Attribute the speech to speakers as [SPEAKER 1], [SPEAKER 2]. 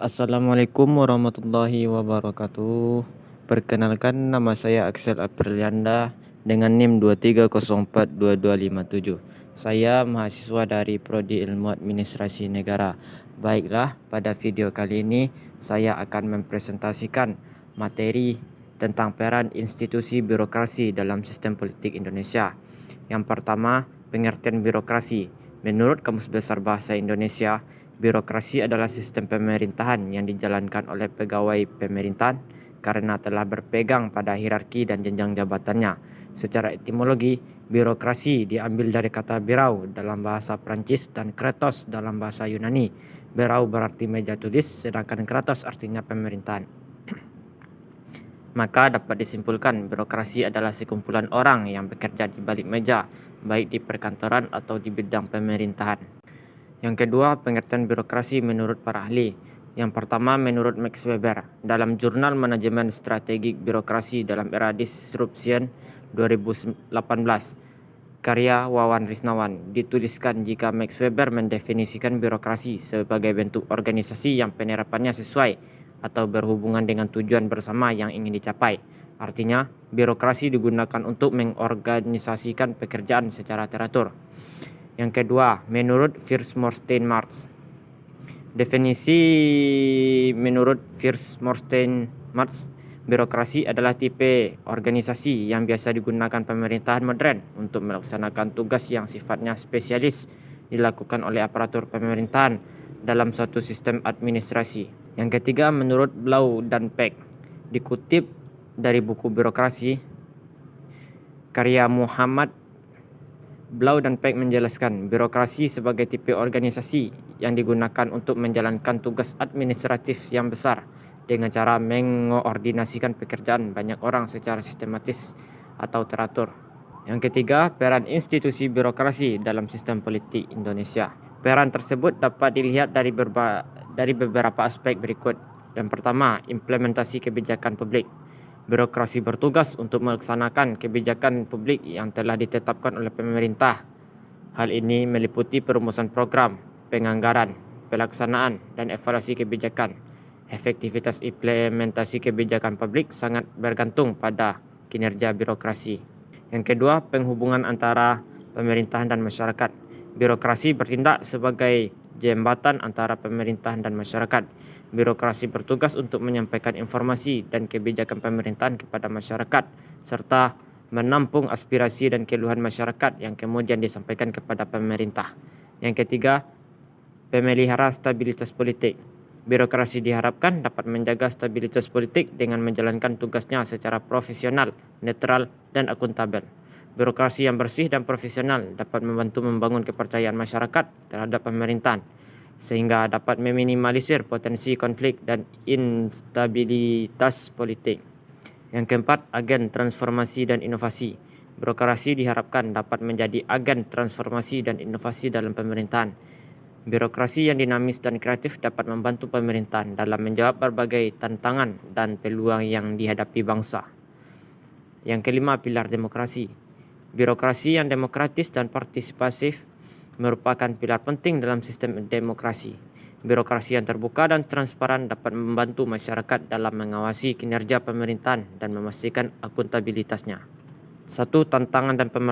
[SPEAKER 1] Assalamualaikum warahmatullahi wabarakatuh. Perkenalkan, nama saya Axel Aprilianda dengan NIM 23042257. Saya mahasiswa dari Prodi Ilmu Administrasi Negara. Baiklah, pada video kali ini saya akan mempresentasikan materi tentang peran institusi birokrasi dalam sistem politik Indonesia. Yang pertama, pengertian birokrasi. Menurut Kamus Besar Bahasa Indonesia, birokrasi adalah sistem pemerintahan yang dijalankan oleh pegawai pemerintahan karena telah berpegang pada hierarki dan jenjang jabatannya. Secara etimologi, birokrasi diambil dari kata birau dalam bahasa Prancis dan kratos dalam bahasa Yunani. Birau berarti meja tulis, sedangkan kratos artinya pemerintahan. Maka dapat disimpulkan birokrasi adalah sekumpulan orang yang bekerja di balik meja, baik di perkantoran atau di bidang pemerintahan. Yang kedua, pengertian birokrasi menurut para ahli. Yang pertama, menurut Max Weber, dalam Jurnal Manajemen Strategik Birokrasi dalam Era Disruption 2018, karya Wawan Risnawan, dituliskan jika Max Weber mendefinisikan birokrasi sebagai bentuk organisasi yang penerapannya sesuai atau berhubungan dengan tujuan bersama yang ingin dicapai. Artinya, birokrasi digunakan untuk mengorganisasikan pekerjaan secara teratur. Yang kedua, menurut First Morstein Marx. Definisi menurut First Morstein Marx, birokrasi adalah tipe organisasi yang biasa digunakan pemerintahan modern untuk melaksanakan tugas yang sifatnya spesialis dilakukan oleh aparatur pemerintahan dalam suatu sistem administrasi. Yang ketiga, menurut Blau dan Peck. Dikutip dari buku Birokrasi, karya Muhammad Blau dan Peck menjelaskan, birokrasi sebagai tipe organisasi yang digunakan untuk menjalankan tugas administratif yang besar dengan cara mengoordinasikan pekerjaan banyak orang secara sistematis atau teratur. Yang ketiga, peran institusi birokrasi dalam sistem politik Indonesia. Peran tersebut dapat dilihat dari beberapa aspek berikut. Yang pertama, implementasi kebijakan publik. Birokrasi bertugas untuk melaksanakan kebijakan publik yang telah ditetapkan oleh pemerintah. Hal ini meliputi perumusan program, penganggaran, pelaksanaan, dan evaluasi kebijakan. Efektivitas implementasi kebijakan publik sangat bergantung pada kinerja birokrasi. Yang kedua, penghubungan antara pemerintahan dan masyarakat. Birokrasi bertindak sebagai jembatan antara pemerintahan dan masyarakat. Birokrasi bertugas untuk menyampaikan informasi dan kebijakan pemerintahan kepada masyarakat, serta menampung aspirasi dan keluhan masyarakat yang kemudian disampaikan kepada pemerintah. Yang ketiga, pemelihara stabilitas politik. Birokrasi diharapkan dapat menjaga stabilitas politik dengan menjalankan tugasnya secara profesional, netral, dan akuntabel. Birokrasi yang bersih dan profesional dapat membantu membangun kepercayaan masyarakat terhadap pemerintahan, sehingga dapat meminimalisir potensi konflik dan instabilitas politik. Yang keempat, agen transformasi dan inovasi. Birokrasi diharapkan dapat menjadi agen transformasi dan inovasi dalam pemerintahan. Birokrasi yang dinamis dan kreatif dapat membantu pemerintahan dalam menjawab berbagai tantangan dan peluang yang dihadapi bangsa. Yang kelima, pilar demokrasi. Birokrasi yang demokratis dan partisipasif merupakan pilar penting dalam sistem demokrasi. Birokrasi yang terbuka dan transparan dapat membantu masyarakat dalam mengawasi kinerja pemerintahan dan memastikan akuntabilitasnya. Satu, tantangan dan pemasalahan.